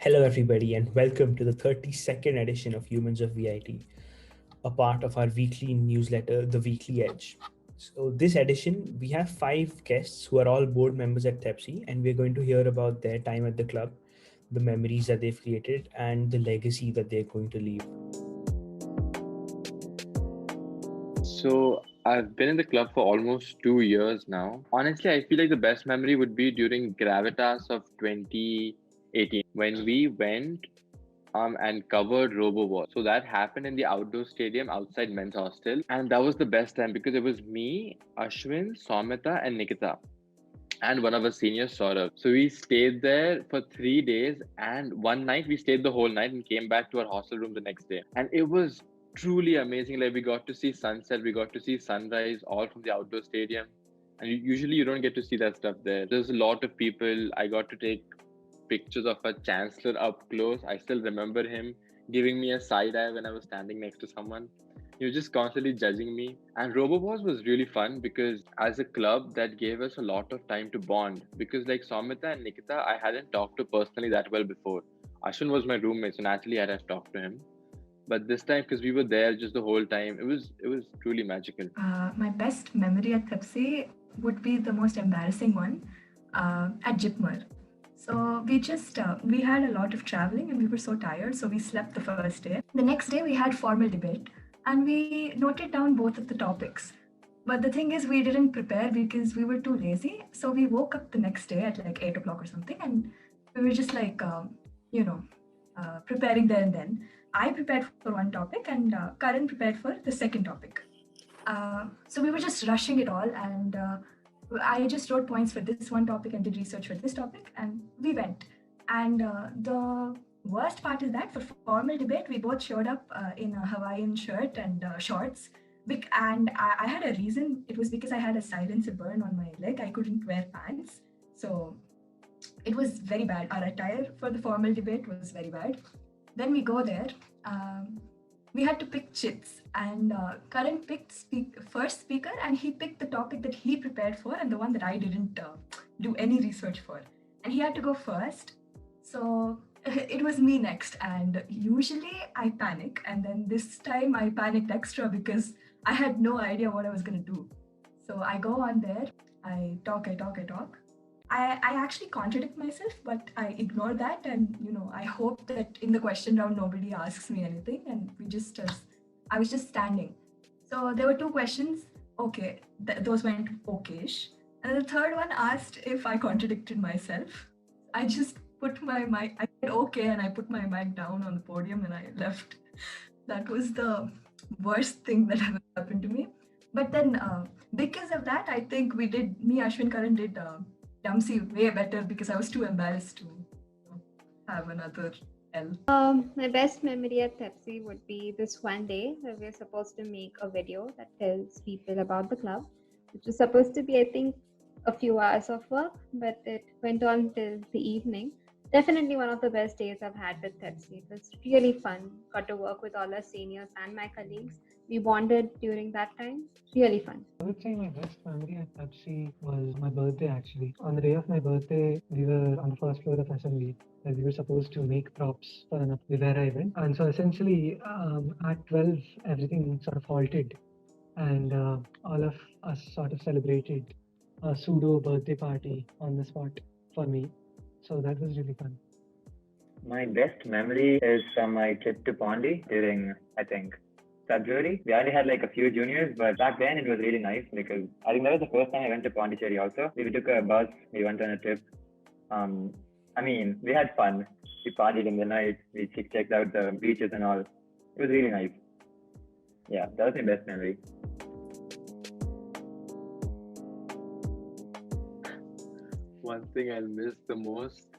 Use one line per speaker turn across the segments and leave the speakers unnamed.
Hello, everybody, and welcome to the 32nd edition of Humans of VIT, a part of our weekly newsletter, The Weekly Edge. So, this edition, we have 5 guests who are all board members at Tepsi, and we're going to hear about their time at the club, the memories that they've created, and the legacy that they're going to leave.
So I've been in the club for almost 2 years now. Honestly, I feel like the best memory would be during Gravitas of 2018 when we went and covered RoboWall. So that happened in the outdoor stadium outside men's hostel, and that was the best time because it was me, Ashwin, Soumita, and Nikita. And one of our seniors, Saurabh. So we stayed there for 3 days, and one night we stayed the whole night and came back to our hostel room the next day. And it was truly amazing. Like we got to see sunset, we got to see sunrise, all from the outdoor stadium. And usually you don't get to see that stuff there. There's a lot of people. I got to take pictures of a chancellor up close. I still remember him giving me a side eye when I was standing next to someone. He was just constantly judging me. And RoboBoss was really fun because as a club, that gave us a lot of time to bond. Because like Soumita and Nikita, I hadn't talked to personally that well before. Ashwin was my roommate, so naturally I'd have talked to him. But this time, because we were there just the whole time, it was truly magical.
My best memory at Pepsi would be the most embarrassing one at Jipmer. So we had a lot of traveling and we were so tired, so we slept the first day. The next day we had formal debate and we noted down both of the topics. But the thing is, we didn't prepare because we were too lazy. So we woke up the next day at like 8 o'clock or something, and we were just like, preparing there and then. I prepared for one topic, and Karan prepared for the second topic. So we were just rushing it all, and I just wrote points for this one topic and did research for this topic, and we went. And the worst part is that for formal debate, we both showed up in a Hawaiian shirt and shorts. And I had a reason. It was because I had a silencer burn on my leg. I couldn't wear pants. So it was very bad. Our attire for the formal debate was very bad. Then we go there. We had to pick chits, and Karan picked first speaker, and he picked the topic that he prepared for and the one that I didn't do any research for. And he had to go first. So it was me next, and usually I panic, and then this time I panicked extra because I had no idea what I was going to do. So I go on there, I talk. I actually contradict myself, but I ignore that, and I hope that in the question round nobody asks me anything, and I was just standing. So there were 2 questions. Okay, those went okayish, and the third one asked if I contradicted myself. I just put my mic. I said okay, and I put my mic down on the podium, and I left. That was the worst thing that ever happened to me. But then, because of that, I think Ashwin Karan did. Dempsey way better because I was too embarrassed to have another L.
My best memory at Pepsi would be this one day where we were supposed to make a video that tells people about the club, which was supposed to be, I think, a few hours of work, but it went on till the evening. Definitely one of the best days I've had with Pepsi. It was really fun. Got to work with all our seniors and my colleagues. We bonded during that time. Really fun.
I would say my best memory at Pepsi was my birthday actually. On the day of my birthday, we were on the first floor of SMV where we were supposed to make props for an Vivera event. And so essentially at 12, everything sort of halted and all of us sort of celebrated a pseudo birthday party on the spot for me. So that was really fun.
My best memory is from my trip to Pondi during, I think, February. We only had like a few juniors, but back then it was really nice because I think that was the first time I went to Pondicherry also. We took a bus, we went on a trip. We had fun. We partied in the night, we checked out the beaches and all. It was really nice. Yeah, that was my best memory.
One thing I'll miss the most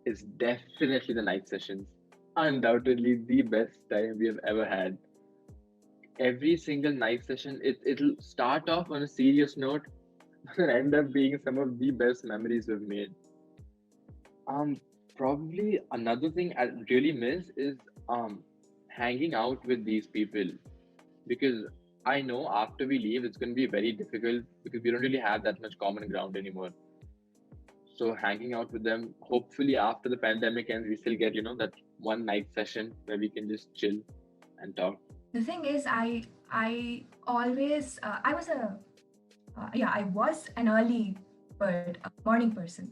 is definitely the night sessions. Undoubtedly the best time we have ever had. Every single night session, it'll start off on a serious note and end up being some of the best memories we've made. Probably another thing I really miss is hanging out with these people because I know after we leave it's going to be very difficult because we don't really have that much common ground anymore. So hanging out with them, hopefully after the pandemic ends, we still get, that one night session where we can just chill and talk.
The thing is, I always I was a I was an early bird, a morning person.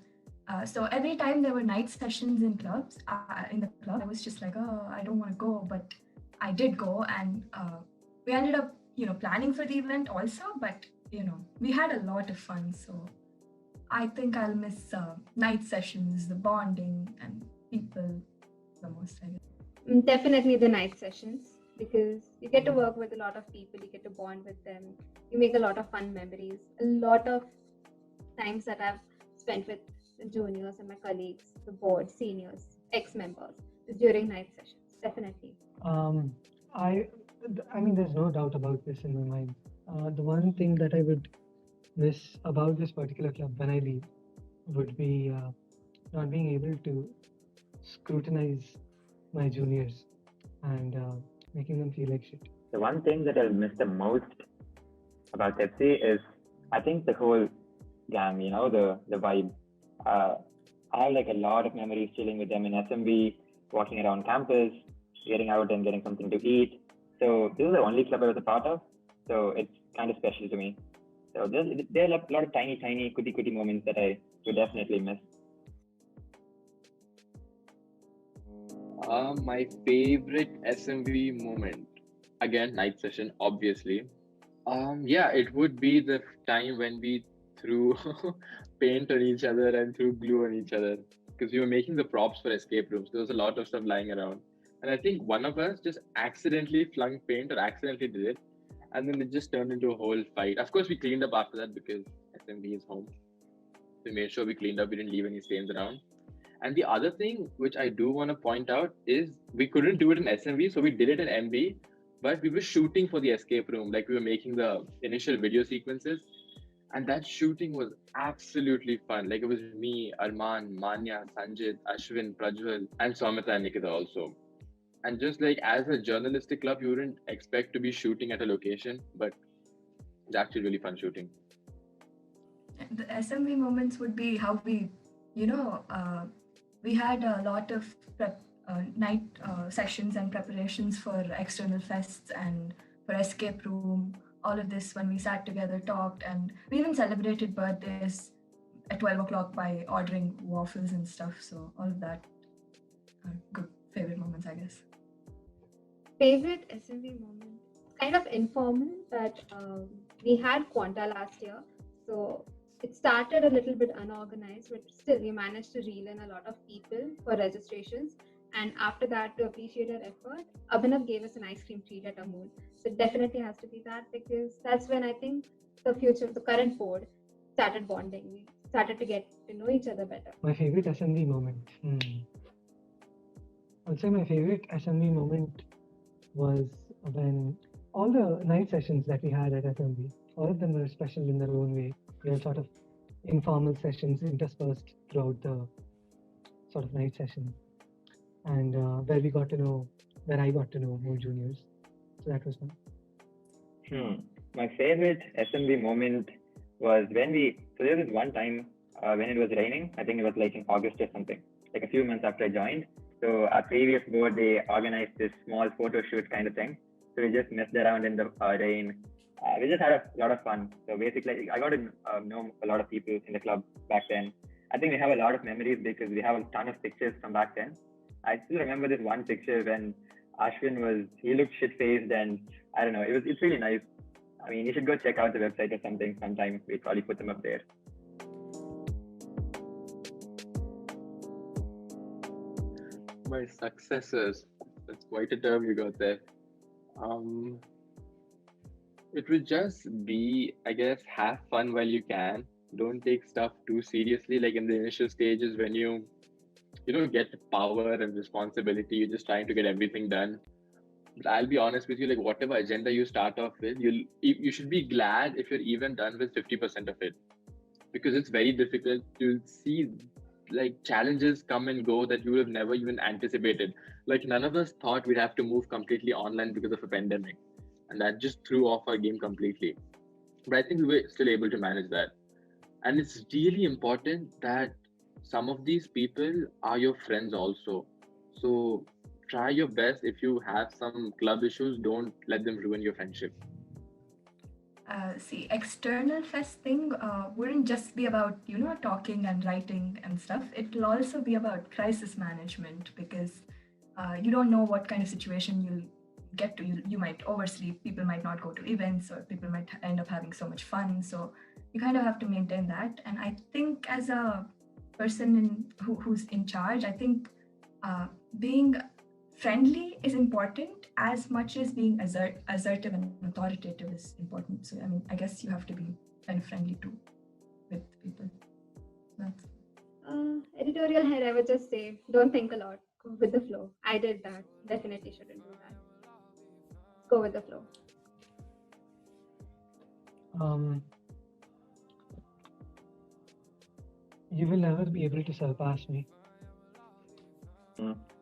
So every time there were night sessions in clubs, in the club, I was just like, oh, I don't want to go, but I did go, and we ended up, planning for the event also. But we had a lot of fun. So I think I'll miss night sessions, the bonding, and people the most. I guess.
Definitely the night sessions, because you get to work with a lot of people, you get to bond with them, you make a lot of fun memories. A lot of times that I've spent with the juniors and my colleagues, the board, seniors, ex-members, is during night sessions. Definitely.
Um, I, I mean, there's no doubt about this in my mind. The one thing that I would miss about this particular club when I leave would be not being able to scrutinize my juniors and making them feel like shit.
The one thing that I'll miss the most about Pepsi is, I think, the whole gang, the vibe. I have like a lot of memories chilling with them in SMB, walking around campus, getting out and getting something to eat. So this is the only club I was a part of. So it's kind of special to me. So there are a lot of tiny, cutie moments that I would definitely miss.
My favorite SMV moment, again, night session, obviously. Yeah, it would be the time when we threw paint on each other and threw glue on each other, because we were making the props for escape rooms. There was a lot of stuff lying around, and I think one of us just accidentally flung paint or accidentally did it, and then it just turned into a whole fight. Of course, we cleaned up after that because SMV is home. We made sure we cleaned up. We didn't leave any stains around. And the other thing which I do want to point out is we couldn't do it in SMV, so we did it in MV, but we were shooting for the escape room. Like we were making the initial video sequences, and that shooting was absolutely fun. Like it was me, Arman, Manya, Sanjit, Ashwin, Prajwal, and Samita and Nikita also. And just like as a journalistic club, you wouldn't expect to be shooting at a location, but it's actually really fun shooting.
The SMV moments would be how we, we had a lot of night sessions and preparations for external fests and for escape room. All of this when we sat together, talked, and we even celebrated birthdays at 12 o'clock by ordering waffles and stuff. So all of that are good favorite moments, I guess.
Favorite SMV moment? Kind of informal, but we had Quanta last year. So it started a little bit unorganized, but still we managed to reel in a lot of people for registrations. And after that, to appreciate our effort, Abhinav gave us an ice cream treat at Amul. So it definitely has to be that, because that's when I think the current board started bonding. We started to get to know each other better.
My favorite assembly moment. I'd say my favorite assembly moment was when all the night sessions that we had at assembly, all of them were special in their own way. They were sort of informal sessions interspersed throughout the sort of night session, and where I got to know more juniors. So that was fun.
My favorite assembly moment was when there was one time when it was raining. I think it was like in August or something, like a few months after I joined. So our previous board, they organized this small photo shoot kind of thing. So we just messed around in the rain. We just had a lot of fun. So basically, I got to know a lot of people in the club back then. I think we have a lot of memories because we have a ton of pictures from back then. I still remember this one picture when Ashwin he looked shit-faced, and I don't know, it's really nice. I mean, you should go check out the website or something sometime. We'll probably put them up there.
My successors. That's quite a term you got there. It would just be, I guess, have fun while you can. Don't take stuff too seriously. Like in the initial stages when you get power and responsibility, you're just trying to get everything done. But I'll be honest with you, like whatever agenda you start off with, you should be glad if you're even done with 50% of it, because it's very difficult to see like challenges come and go that you would have never even anticipated. Like none of us thought we'd have to move completely online because of a pandemic, and that just threw off our game completely. But I think we were still able to manage that. And it's really important that some of these people are your friends also. So try your best. If you have some club issues, don't let them ruin your friendship.
See, external fest thing wouldn't just be about, talking and writing and stuff. It'll also be about crisis management because you don't know what kind of situation you'll get to. You might oversleep, people might not go to events, or people might end up having so much fun. So you kind of have to maintain that. And I think as a person who's in charge, I think being friendly is important as much as being assertive and authoritative is important. So, I mean, I guess you have to be kind of friendly too with people. That's
Editorial head, I would just say, don't think a lot. Go with the flow. I did that. Definitely shouldn't do that. Go with the flow.
You will never be able to surpass me.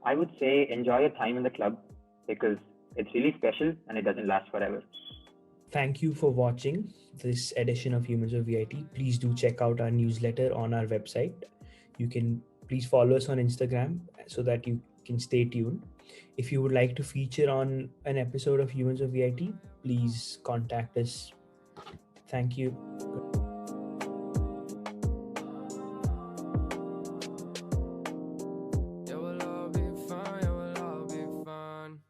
I would say enjoy your time in the club because it's really special and it doesn't last forever.
Thank you for watching this edition of Humans of VIT. Please do check out our newsletter on our website. You can please follow us on Instagram so that you can stay tuned. If you would like to feature on an episode of Humans of VIT, please contact us. Thank you.